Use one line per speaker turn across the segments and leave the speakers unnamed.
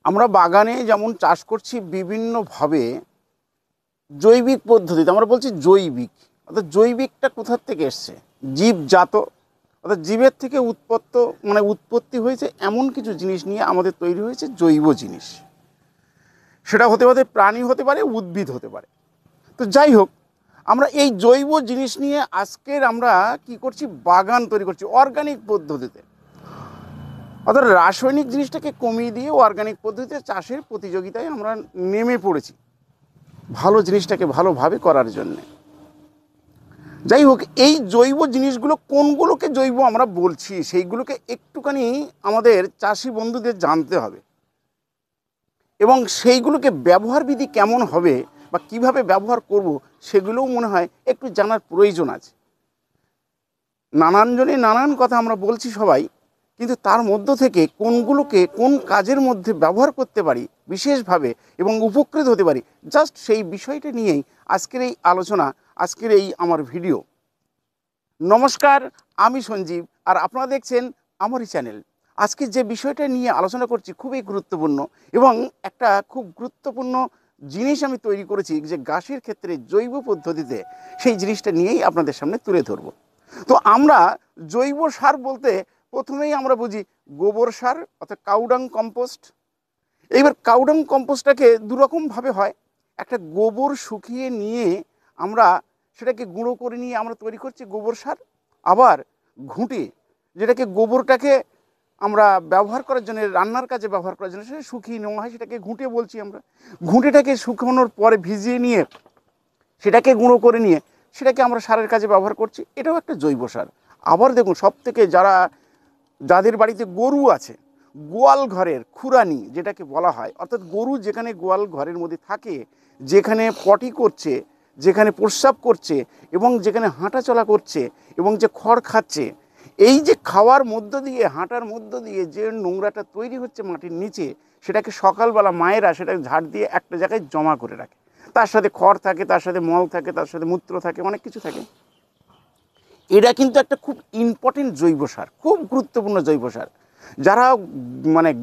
আমরা বাগানে যেমন চাষ করছি বিভিন্নভাবে জৈবিক পদ্ধতিতে, আমরা বলছি জৈবিক, অর্থাৎ জৈবিকটা কোথার থেকে এসছে? জীবজাত, অর্থাৎ জীবের থেকে উৎপত্তি হয়েছে এমন কিছু জিনিস নিয়ে আমাদের তৈরি হয়েছে জৈব জিনিস। সেটা হতে পারে প্রাণী, হতে পারে উদ্ভিদ, হতে পারে। তো যাই হোক, আমরা এই জৈব জিনিস নিয়ে আজকের আমরা কি করছি, বাগান তৈরি করছি অর্গানিক পদ্ধতিতে। অর্থাৎ রাসায়নিক জিনিসটাকে কমিয়ে দিয়ে অর্গানিক পদ্ধতিতে চাষের প্রতিযোগিতায় আমরা নেমে পড়েছি ভালো জিনিসটাকে ভালোভাবে করার জন্যে। যাই হোক, এই জৈব জিনিসগুলো কোনগুলোকে জৈব আমরা বলছি সেইগুলোকে একটুখানি আমাদের চাষি বন্ধুদের জানতে হবে, এবং সেইগুলোকে ব্যবহার বিধি কেমন হবে বা কিভাবে ব্যবহার করব সেগুলোও মনে হয় একটু জানার প্রয়োজন আছে। নানানজনে নানান কথা আমরা বলছি সবাই, কিন্তু তার মধ্য থেকে কোনগুলোকে কোন কাজের মধ্যে ব্যবহার করতে পারি বিশেষভাবে এবং উপকৃত হতে পারি, জাস্ট সেই বিষয়টা নিয়েই আজকের এই আলোচনা, আজকের এই আমার ভিডিও। নমস্কার, আমি সঞ্জীব, আর আপনারা দেখছেন আমারই চ্যানেল। আজকে যে বিষয়টা নিয়ে আলোচনা করছি খুবই গুরুত্বপূর্ণ, এবং একটা খুব গুরুত্বপূর্ণ জিনিস আমি তৈরি করেছি যে গাছের ক্ষেত্রে জৈব পদ্ধতিতে, সেই জিনিসটা নিয়েই আপনাদের সামনে তুলে ধরব। তো আমরা জৈব সার বলতে প্রথমেই আমরা বুঝি গোবর সার, অর্থাৎ কাউডাং কম্পোস্ট। এইবার কাউডাং কম্পোস্টটাকে দুরকমভাবে হয়। একটা গোবর শুকিয়ে নিয়ে আমরা সেটাকে গুঁড়ো করে নিয়ে আমরা তৈরি করছি গোবর সার। আবার ঘুঁটে, যেটাকে গোবরটাকে আমরা ব্যবহার করার জন্য, রান্নার কাজে ব্যবহার করার জন্য সেটা শুকিয়ে নেওয়া হয়, সেটাকে ঘুঁটে বলছি আমরা। ঘুঁটেটাকে শুকানোর পরে ভিজিয়ে নিয়ে সেটাকে গুঁড়ো করে নিয়ে সেটাকে আমরা সারের কাজে ব্যবহার করছি, এটাও একটা জৈব সার। আবার দেখুন, সব থেকে যাদের বাড়িতে গরু আছে, গোয়াল ঘরের খুরানি যেটাকে বলা হয়, অর্থাৎ গরু যেখানে গোয়াল ঘরের মধ্যে থাকে, যেখানে পটি করছে, যেখানে প্রস্রাব করছে এবং যেখানে হাঁটা চলা করছে এবং যে খড় খাচ্ছে, এই যে খাওয়ার মধ্য দিয়ে, হাঁটার মধ্য দিয়ে যে নোংরাটা তৈরি হচ্ছে মাটির নিচে, সেটাকে সকালবেলা মায়েরা সেটাকে ঝাড় দিয়ে একটা জায়গায় জমা করে রাখে। তার সাথে খড় থাকে, তার সাথে মল থাকে, তার সাথে মূত্র থাকে, অনেক কিছু থাকে। এটা কিন্তু একটা খুব ইম্পর্টেন্ট জৈব সার, খুব গুরুত্বপূর্ণ জৈব সার। যারা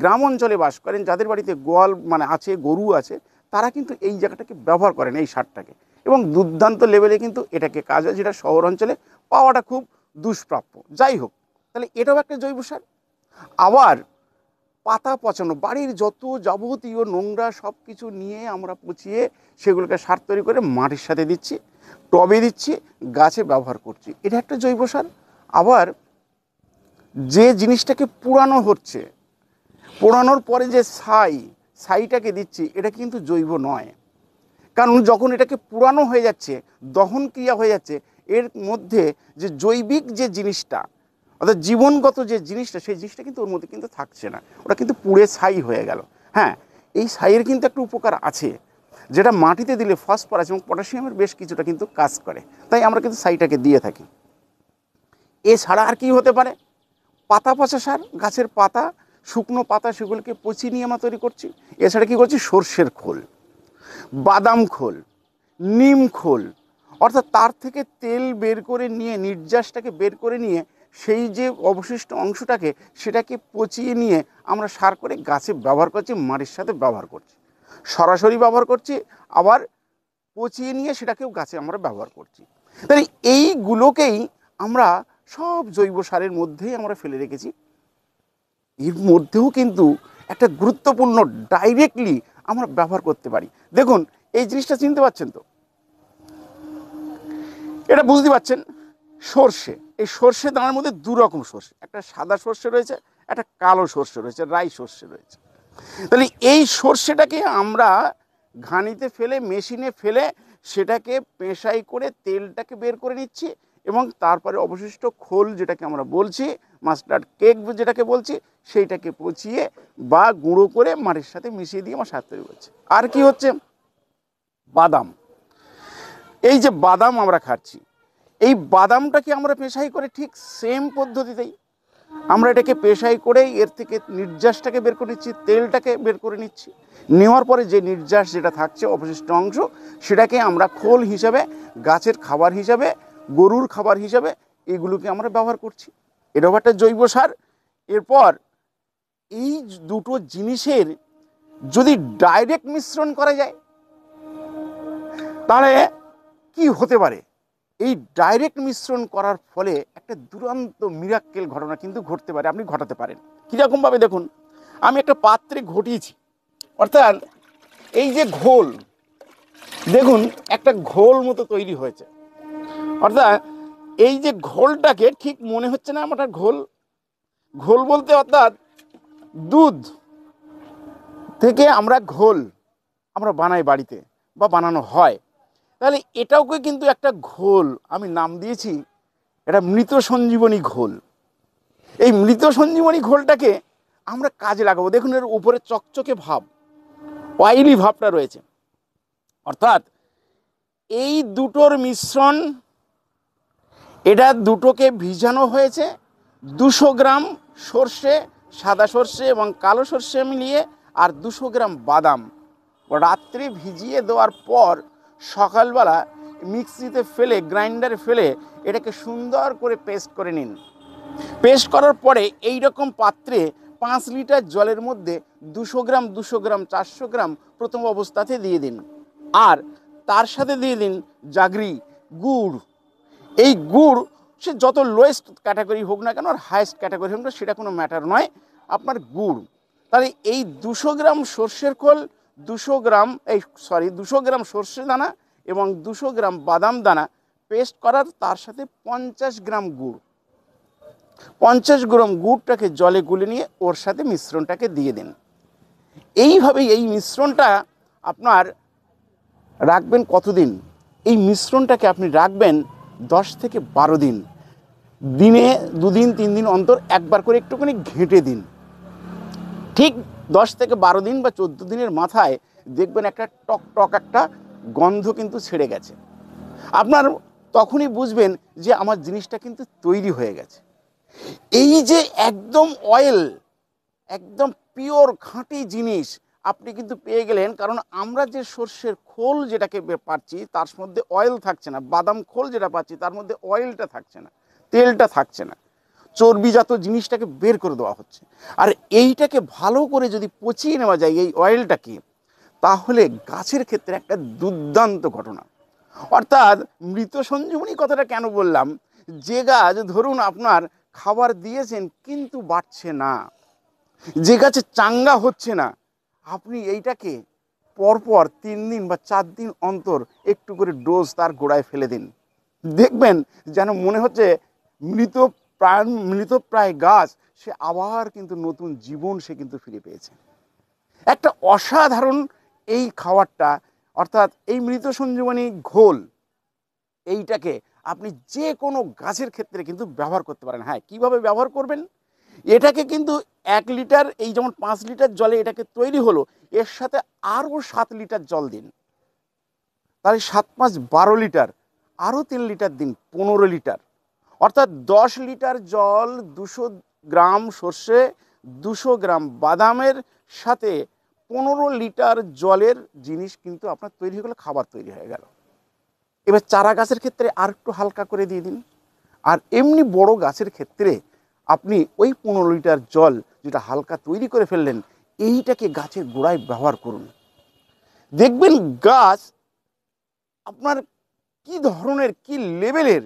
গ্রাম অঞ্চলে বাস করেন, যাদের বাড়িতে গোয়াল আছে, গরু আছে, তারা কিন্তু এই জায়গাটাকে ব্যবহার করেন, এই সারটাকে, এবং দুর্দান্ত লেভেলে কিন্তু এটাকে কাজ হয়, যেটা শহর অঞ্চলে পাওয়াটা খুব দুষ্প্রাপ্য। যাই হোক, তাহলে এটাও একটা জৈব সার। আবার পাতা পচানো, বাড়ির যত যাবতীয় নোংরা সব কিছু নিয়ে আমরা পচিয়ে সেগুলোকে সার তৈরি করে মাটির সাথে দিচ্ছি, টবে দিচ্ছি, গাছে ব্যবহার করছি, এটা একটা জৈব সার। আবার যে জিনিসটাকে পোড়ানো হচ্ছে, পোড়ানোর পরে যে ছাইটাকে দিচ্ছি, এটা কিন্তু জৈব নয়। কারণ যখন এটাকে পোড়ানো হয়ে যাচ্ছে, দহন ক্রিয়া হয়ে যাচ্ছে, এর মধ্যে যে জৈবিক যে জিনিসটা, অর্থাৎ জীবনগত যে জিনিসটা, সেই জিনিসটা কিন্তু ওর মধ্যে কিন্তু থাকছে না, ওটা কিন্তু পুড়ে ছাই হয়ে গেল। হ্যাঁ, এই ছাইয়ের কিন্তু একটা উপকার আছে, যেটা মাটিতে দিলে ফসফরাস এবং পটাশিয়ামের বেশ কিছুটা কিন্তু কাজ করে, তাই আমরা কিন্তু ছাইটাকে দিয়ে থাকি। এছাড়া আর কি হতে পারে? পাতা পচা সার, গাছের পাতা, শুকনো পাতা, সেগুলোকে পচিয়ে নিয়ে আমরা তৈরি করছি। এছাড়া কী করছি? সর্ষের খোল, বাদাম খোল, নিম খোল, অর্থাৎ তার থেকে তেল বের করে নিয়ে, নির্যাসটাকে বের করে নিয়ে, সেই যে অবশিষ্ট অংশটাকে সেটাকে পচিয়ে নিয়ে আমরা সার করে গাছে ব্যবহার করছি, মাটির সাথে ব্যবহার করছি, সরাসরি ব্যবহার করছি, আবার পচিয়ে নিয়ে সেটাকেও গাছে আমরা ব্যবহার করছি। তাই এইগুলোকেই আমরা সব জৈব সারের মধ্যেই আমরা ফেলে রেখেছি। এর মধ্যেও কিন্তু একটা গুরুত্বপূর্ণ ডাইরেক্টলি আমরা ব্যবহার করতে পারি। দেখুন, এই জিনিসটা চিনতে পারছেন তো? এটা বুঝতে পারছেন? সর্ষে, এই সর্ষে দানার মধ্যে দু রকম সর্ষে, একটা সাদা সর্ষে রয়েছে, একটা কালো সর্ষে রয়েছে, রাই সর্ষে রয়েছে। তাহলে এই সর্ষেটাকে আমরা ঘানিতে ফেলে, মেশিনে ফেলে, সেটাকে পেশাই করে তেলটাকে বের করে নিচ্ছি, এবং তারপরে অবশিষ্ট খোল, যেটাকে আমরা বলছি মাস্টার্ড কেক যেটাকে বলছি, সেইটাকে পচিয়ে বা গুঁড়ো করে মাটির সাথে মিশিয়ে দিয়ে আমার সার তৈরি করছি। আর কি হচ্ছে? বাদাম। এই যে বাদাম আমরা খাচ্ছি, এই বাদামটাকে আমরা পেশাই করে ঠিক সেম পদ্ধতিতেই আমরা এটাকে পেশাই করে এর থেকে নির্যাসটাকে বের করে নিচ্ছি, তেলটাকে বের করে নিচ্ছি। নেওয়ার পরে যে নির্যাস যেটা থাকছে, অবশিষ্ট অংশ, সেটাকে আমরা খোল হিসাবে, গাছের খাবার হিসাবে, গরুর খাবার হিসাবে, এগুলোকে আমরা ব্যবহার করছি। এটাও একটা জৈব সার। এরপর এই দুটো জিনিসের যদি ডাইরেক্ট মিশ্রণ করা যায় তাহলে কি হতে পারে? এই ডাইরেক্ট মিশ্রণ করার ফলে একটা দুরন্ত মিরাক্কেল ঘটনা কিন্তু ঘটতে পারে, আপনি ঘটাতে পারেন। কীরকমভাবে দেখুন, আমি একটা পাত্রে ঘটিয়েছি, অর্থাৎ এই যে ঘোল, দেখুন একটা ঘোল মতো তৈরি হয়েছে। অর্থাৎ এই যে ঘোলটাকে ঠিক মনে হচ্ছে না আমার ঘোল, ঘোল বলতে অর্থাৎ দুধ থেকে আমরা ঘোল আমরা বানাই বাড়িতে বা বানানো হয়, তাহলে এটাওকে কিন্তু একটা ঘোল আমি নাম দিয়েছি, এটা মৃত সঞ্জীবনী ঘোল। এই মৃত সঞ্জীবনী ঘোলটাকে আমরা কাজে লাগাবো। দেখুন এর উপরে চকচকে ভাব, অয়েলি ভাবটা রয়েছে, অর্থাৎ এই দুটোর মিশ্রণ, এটা দুটোকে ভিজানো হয়েছে 200 গ্রাম সর্ষে, সাদা সর্ষে এবং কালো সর্ষে মিলিয়ে, আর 200 গ্রাম বাদাম রাত্রে ভিজিয়ে দেওয়ার পর সকালবেলা মিক্সিতে ফেলে, গ্রাইন্ডারে ফেলে এটাকে সুন্দর করে পেস্ট করে নিন। পেস্ট করার পরে এই রকম পাত্রে 5 লিটার জলের মধ্যে 200 গ্রাম 400 গ্রাম প্রথম অবস্থাতে দিয়ে দিন, আর তার সাথে দিয়ে দিন জাগরি, গুড়। এই গুড় সে যত লোয়েস্ট ক্যাটাগরি হোক না কেন আর হায়েস্ট ক্যাটাগরি হোক না, সেটা কোনো ম্যাটার নয়, আপনার গুড়। তাহলে এই 200 গ্রাম সর্ষের খোল, 200 গ্রাম সর্ষে দানা এবং 200 গ্রাম বাদাম দানা পেস্ট করার, তার সাথে 50 গ্রাম গুড়, 50 গ্রাম গুড়টাকে জলে গুলে নিয়ে ওর সাথে মিশ্রণটাকে দিয়ে দিন। এইভাবেই এই মিশ্রণটা আপনার রাখবেন কতদিন? এই মিশ্রণটাকে আপনি রাখবেন 10 থেকে 12 দিন। দিনে 2 দিন 3 দিন অন্তর একবার করে একটুখানি ঘেঁটে দিন। ঠিক 10 থেকে 12 দিন বা 14 দিনের মাথায় দেখবেন একটা টক টক একটা গন্ধ কিন্তু ছেড়ে গেছে। আপনার তখনই বুঝবেন যে আমার জিনিসটা কিন্তু তৈরি হয়ে গেছে। এই যে একদম অয়েল, একদম পিওর খাঁটি জিনিস আপনি কিন্তু পেয়ে গেলেন, কারণ আমরা যে সর্ষের খোল যেটাকে পাচ্ছি তার মধ্যে অয়েল থাকছে না, বাদাম খোল যেটা পাচ্ছি তার মধ্যে অয়েলটা থাকছে না, তেলটা থাকছে না, চর্বিজাত জিনিসটাকে বের করে দেওয়া হচ্ছে। আর এইটাকে ভালো করে যদি পচিয়ে নেওয়া যায় এই অয়েলটাকে, তাহলে গাছের ক্ষেত্রে একটা দুর্দান্ত ঘটনা। অর্থাৎ মৃত সঞ্জীবনী কথাটা কেন বললাম, যে গাছ ধরুন আপনার খাবার দিয়েছেন কিন্তু বাড়ছে না, যে গাছে চাঙ্গা হচ্ছে না, আপনি এইটাকে পরপর 3 দিন বা 4 দিন অন্তর একটু করে ডোজ তার গোড়ায় ফেলে দিন, দেখবেন যেন মনে হচ্ছে মৃতপ্রায় গাছ সে আবার কিন্তু নতুন জীবন সে কিন্তু ফিরে পেয়েছে। একটা অসাধারণ এই খাবারটা, অর্থাৎ এই মৃত সঞ্জীবনী ঘোল, এইটাকে আপনি যে কোনো গাছের ক্ষেত্রে কিন্তু ব্যবহার করতে পারেন। হ্যাঁ, কীভাবে ব্যবহার করবেন? এটাকে কিন্তু 1 লিটার, এই যেমন 5 লিটার জলে এটাকে তৈরি হলো, এর সাথে আরও 7 লিটার জল দিন, তাহলে 7 5 12 লিটার, আরও 3 লিটার দিন, 15 লিটার। অর্থাৎ 10 লিটার জল, 200 গ্রাম সর্ষে, 200 গ্রাম বাদামের সাথে 15 লিটার জলের জিনিস কিন্তু আপনার তৈরি হয়ে গেল, খাবার তৈরি হয়ে গেল। এবার চারা গাছের ক্ষেত্রে আর একটু হালকা করে দিয়ে দিন, আর এমনি বড় গাছের ক্ষেত্রে আপনি ওই 15 লিটার জল যেটা হালকা তৈরি করে ফেললেন, এইটাকে গাছের গোড়ায় ব্যবহার করুন। দেখবেন গাছ আপনার কি ধরনের, কি লেভেলের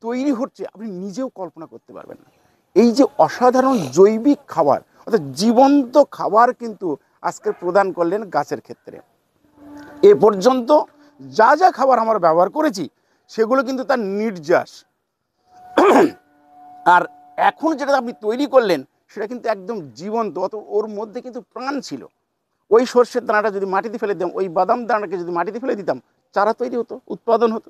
তৈরি হচ্ছে আপনি নিজেও কল্পনা করতে পারবেন না। এই যে অসাধারণ জৈবিক খাবার, অর্থাৎ জীবন্ত খাবার কিন্তু আজকে প্রদান করলেন গাছের ক্ষেত্রে। এ পর্যন্ত যা যা খাবার আমরা ব্যবহার করেছি সেগুলো কিন্তু তার নির্যাস, আর এখন যেটা আপনি তৈরি করলেন সেটা কিন্তু একদম জীবন্ত, অত ওর মধ্যে কিন্তু প্রাণ ছিল। ওই সর্ষের দানাটা যদি মাটিতে ফেলে দিতাম, ওই বাদাম দানাটাকে যদি মাটিতে ফেলে দিতাম, চারা তৈরি হতো, উৎপাদন হতো।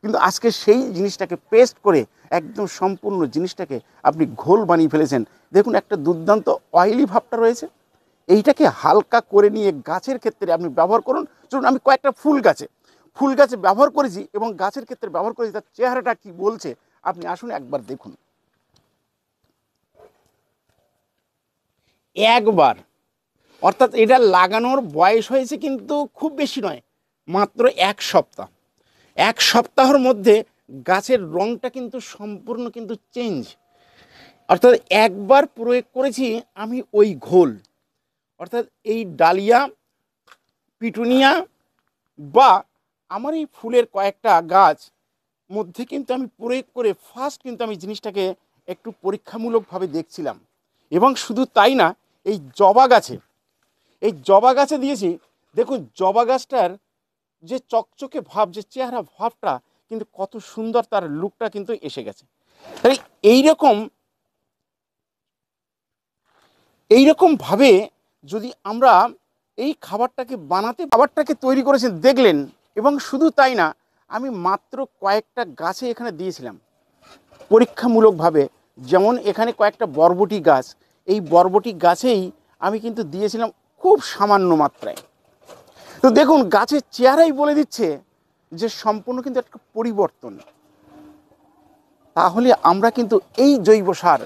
কিন্তু আজকে সেই জিনিসটাকে পেস্ট করে একদম সম্পূর্ণ জিনিসটাকে আপনি ঘোল বানিয়ে ফেলেছেন। দেখুন একটা দুর্দান্ত অয়েলি ভাবটা রয়েছে। এইটাকে হালকা করে নিয়ে গাছের ক্ষেত্রে আপনি ব্যবহার করুন। চলুন আমি কয়েকটা ফুল গাছে ব্যবহার করেছি এবং গাছের ক্ষেত্রে ব্যবহার করেছি, তার চেহারাটা কি বলছে আপনি আসুন একবার দেখুন। একবার, অর্থাৎ এটা লাগানোর বয়স হয়েছে কিন্তু খুব বেশি নয়, মাত্র 1 সপ্তাহ। 1 সপ্তাহের মধ্যে গাছের রঙটা কিন্তু সম্পূর্ণ কিন্তু চেঞ্জ। অর্থাৎ একবার প্রয়োগ করেছি আমি ওই ঘোল, অর্থাৎ এই ডালিয়া, পিটুনিয়া বা আমার এই ফুলের কয়েকটা গাছ মধ্যে কিন্তু আমি প্রয়োগ করে ফার্স্ট কিন্তু আমি জিনিসটাকে একটু পরীক্ষামূলকভাবে দেখছিলাম। এবং শুধু তাই না, এই জবা গাছে দিয়েছি। দেখুন জবা গাছটার যে চকচকে ভাব, যে চেহারা ভাবটা কিন্তু কত সুন্দর, তার লুকটা কিন্তু এসে গেছে। তাই এইরকমভাবে যদি আমরা এই খাবারটাকে তৈরি করেছেন দেখলেন। এবং শুধু তাই না, আমি মাত্র কয়েকটা গাছে এখানে দিয়েছিলাম পরীক্ষামূলকভাবে। যেমন এখানে কয়েকটা বরবটি গাছ, এই বরবটি গাছেই আমি কিন্তু দিয়েছিলাম খুব সামান্য মাত্রায়। তো দেখুন গাছের চেহারাই বলে দিচ্ছে যে সম্পূর্ণ কিন্তু একটা পরিবর্তন। তাহলে আমরা কিন্তু এই জৈব সার,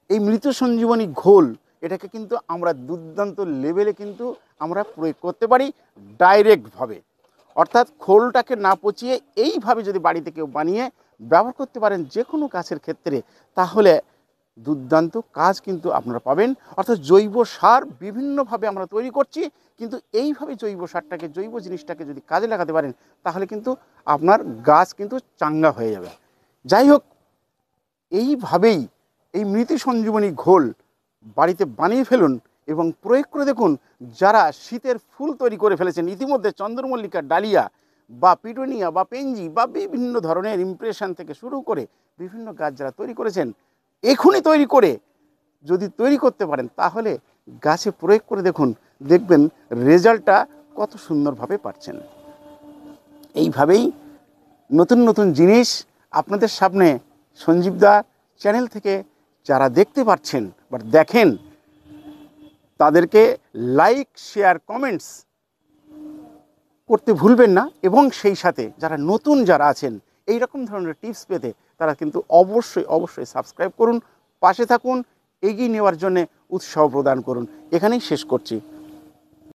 এই মৃত সঞ্জীবনী ঘোল, এটাকে কিন্তু আমরা দুর্দান্ত লেভেলে কিন্তু আমরা প্রয়োগ করতে পারি ডাইরেক্টভাবে। অর্থাৎ খোলটাকে না পচিয়ে এইভাবে যদি বাড়িতে কেউ বানিয়ে ব্যবহার করতে পারেন যে কোনো গাছের ক্ষেত্রে, তাহলে দুর্দান্ত কাজ কিন্তু আপনারা পাবেন। অর্থাৎ জৈব সার বিভিন্নভাবে আমরা তৈরি করছি, কিন্তু এইভাবে জৈব সারটাকে, জৈব জিনিসটাকে যদি কাজে লাগাতে পারেন, তাহলে কিন্তু আপনার গাছ কিন্তু চাঙ্গা হয়ে যাবে। যাই হোক, এইভাবেই এই মৃত সঞ্জীবনী ঘোল বাড়িতে বানিয়ে ফেলুন এবং প্রয়োগ করে দেখুন। যারা শীতের ফুল তৈরি করে ফেলেছেন ইতিমধ্যে, চন্দ্রমল্লিকা, ডালিয়া বা পিটুনিয়া বা পেনজি বা বিভিন্ন ধরনের ইমপ্রেশন থেকে শুরু করে বিভিন্ন গাছ যারা তৈরি করেছেন, এখনই তৈরি করে যদি তৈরি করতে পারেন, তাহলে গাছে প্রয়োগ করে দেখুন, দেখবেন রেজাল্টটা কত সুন্দরভাবে পাচ্ছেন। এইভাবেই নতুন নতুন জিনিস আপনাদের সামনে সঞ্জীবদা চ্যানেল থেকে যারা দেখতে পাচ্ছেন বা দেখেন, তাদেরকে লাইক, শেয়ার, কমেন্টস করতে ভুলবেন না। এবং সেই সাথে যারা আছেন এই রকম ধরনের টিপস পেতে, তারা কিন্তু অবশ্যই সাবস্ক্রাইব করুন, পাশে থাকুন, এগিয়ে নেওয়ার জন্য উৎসাহ প্রদান করুন। এখানেই শেষ করছি।